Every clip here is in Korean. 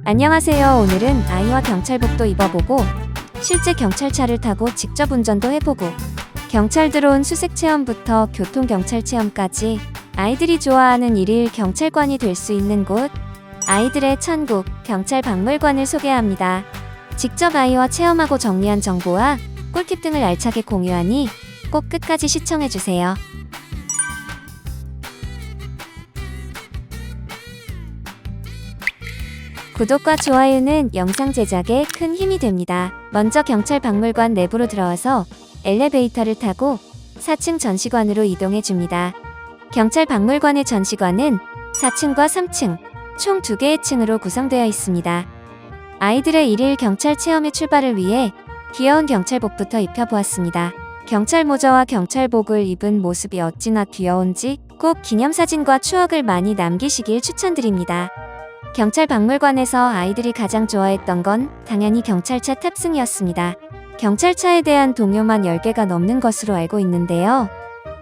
안녕하세요. 오늘은 아이와 경찰복도 입어보고 실제 경찰차를 타고 직접 운전도 해보고 경찰 들어온 수색 체험부터 교통경찰 체험까지 아이들이 좋아하는 일일 경찰관이 될 수 있는 곳 아이들의 천국 경찰박물관을 소개합니다. 직접 아이와 체험하고 정리한 정보와 꿀팁 등을 알차게 공유하니 꼭 끝까지 시청해주세요. 구독과 좋아요는 영상 제작에 큰 힘이 됩니다. 먼저 경찰박물관 내부로 들어와서 엘리베이터를 타고 4층 전시관으로 이동해 줍니다. 경찰박물관의 전시관은 4층과 3층, 총 2개의 층으로 구성되어 있습니다. 아이들의 일일 경찰 체험의 출발을 위해 귀여운 경찰복부터 입혀보았습니다. 경찰 모자와 경찰복을 입은 모습이 어찌나 귀여운지 꼭 기념사진과 추억을 많이 남기시길 추천드립니다. 경찰박물관에서 아이들이 가장 좋아했던 건 당연히 경찰차 탑승이었습니다. 경찰차에 대한 동요만 10개가 넘는 것으로 알고 있는데요.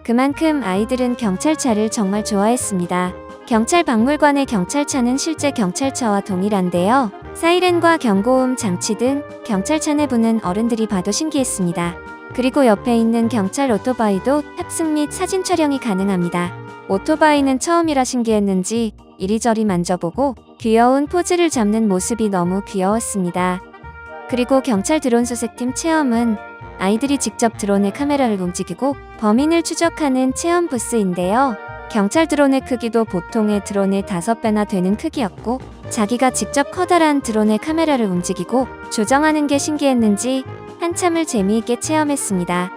그만큼 아이들은 경찰차를 정말 좋아했습니다. 경찰박물관의 경찰차는 실제 경찰차와 동일한데요. 사이렌과 경고음 장치 등 경찰차 내부는 어른들이 봐도 신기했습니다. 그리고 옆에 있는 경찰 오토바이도 탑승 및 사진 촬영이 가능합니다. 오토바이는 처음이라 신기했는지 이리저리 만져보고 귀여운 포즈를 잡는 모습이 너무 귀여웠습니다. 그리고 경찰 드론 수색팀 체험은 아이들이 직접 드론의 카메라를 움직이고 범인을 추적하는 체험 부스인데요. 경찰 드론의 크기도 보통의 드론의 5배나 되는 크기였고 자기가 직접 커다란 드론의 카메라를 움직이고 조정하는 게 신기했는지 한참을 재미있게 체험했습니다.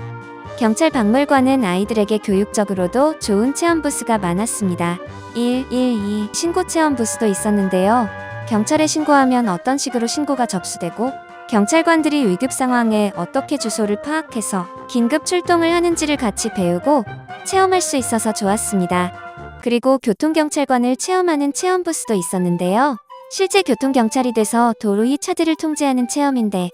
경찰박물관은 아이들에게 교육적으로도 좋은 체험 부스가 많았습니다. 112 신고 체험 부스도 있었는데요. 경찰에 신고하면 어떤 식으로 신고가 접수되고 경찰관들이 위급 상황에 어떻게 주소를 파악해서 긴급 출동을 하는지를 같이 배우고 체험할 수 있어서 좋았습니다. 그리고 교통경찰관을 체험하는 체험 부스도 있었는데요. 실제 교통경찰이 돼서 도로 위 차들을 통제하는 체험인데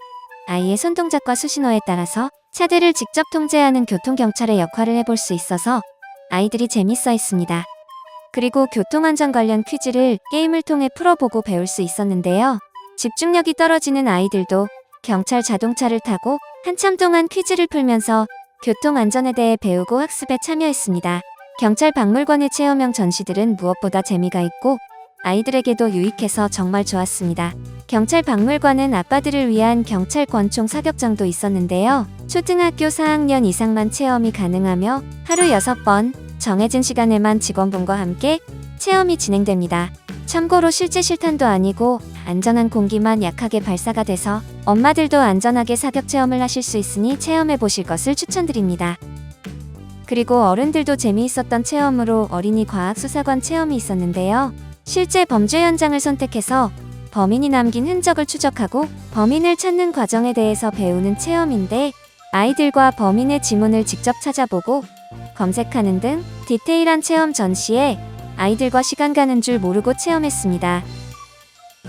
아이의 손동작과 수신호에 따라서 차들을 직접 통제하는 교통경찰의 역할을 해볼 수 있어서 아이들이 재밌어 했습니다. 그리고 교통안전 관련 퀴즈를 게임을 통해 풀어보고 배울 수 있었는데요. 집중력이 떨어지는 아이들도 경찰 자동차를 타고 한참 동안 퀴즈를 풀면서 교통안전에 대해 배우고 학습에 참여했습니다. 경찰박물관의 체험형 전시들은 무엇보다 재미가 있고 아이들에게도 유익해서 정말 좋았습니다. 경찰박물관은 아빠들을 위한 경찰 권총 사격장도 있었는데요. 초등학교 4학년 이상만 체험이 가능하며 하루 6번 정해진 시간에만 직원분과 함께 체험이 진행됩니다. 참고로 실제 실탄도 아니고 안전한 공기만 약하게 발사가 돼서 엄마들도 안전하게 사격 체험을 하실 수 있으니 체험해 보실 것을 추천드립니다. 그리고 어른들도 재미있었던 체험으로 어린이 과학수사관 체험이 있었는데요. 실제 범죄 현장을 선택해서 범인이 남긴 흔적을 추적하고 범인을 찾는 과정에 대해서 배우는 체험인데 아이들과 범인의 지문을 직접 찾아보고 검색하는 등 디테일한 체험 전시에 아이들과 시간 가는 줄 모르고 체험했습니다.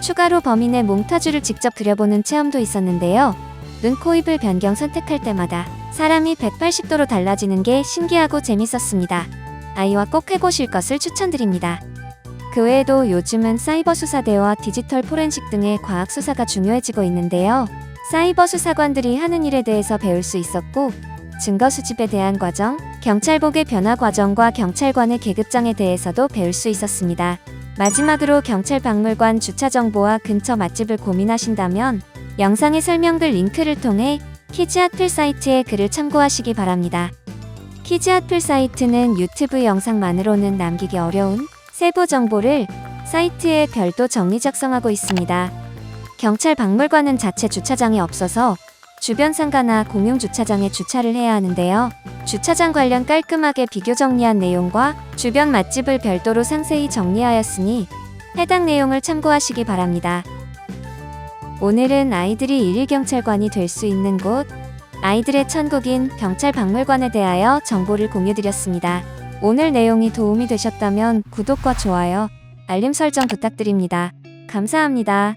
추가로 범인의 몽타주를 직접 그려보는 체험도 있었는데요. 눈, 코, 입을 변경 선택할 때마다 사람이 180도로 달라지는 게 신기하고 재밌었습니다. 아이와 꼭 해보실 것을 추천드립니다. 그 외에도 요즘은 사이버 수사대와 디지털 포렌식 등의 과학 수사가 중요해지고 있는데요. 사이버 수사관들이 하는 일에 대해서 배울 수 있었고 증거 수집에 대한 과정, 경찰복의 변화 과정과 경찰관의 계급장에 대해서도 배울 수 있었습니다. 마지막으로 경찰박물관 주차 정보와 근처 맛집을 고민하신다면 영상의 설명글 링크를 통해 키즈핫플 사이트의 글을 참고하시기 바랍니다. 키즈핫플 사이트는 유튜브 영상만으로는 남기기 어려운 세부 정보를 사이트에 별도 정리 작성하고 있습니다. 경찰박물관은 자체 주차장이 없어서 주변 상가나 공용 주차장에 주차를 해야 하는데요. 주차장 관련 깔끔하게 비교 정리한 내용과 주변 맛집을 별도로 상세히 정리하였으니 해당 내용을 참고하시기 바랍니다. 오늘은 아이들이 일일 경찰관이 될 수 있는 곳, 아이들의 천국인 경찰박물관에 대하여 정보를 공유드렸습니다. 오늘 내용이 도움이 되셨다면 구독과 좋아요, 알림 설정 부탁드립니다. 감사합니다.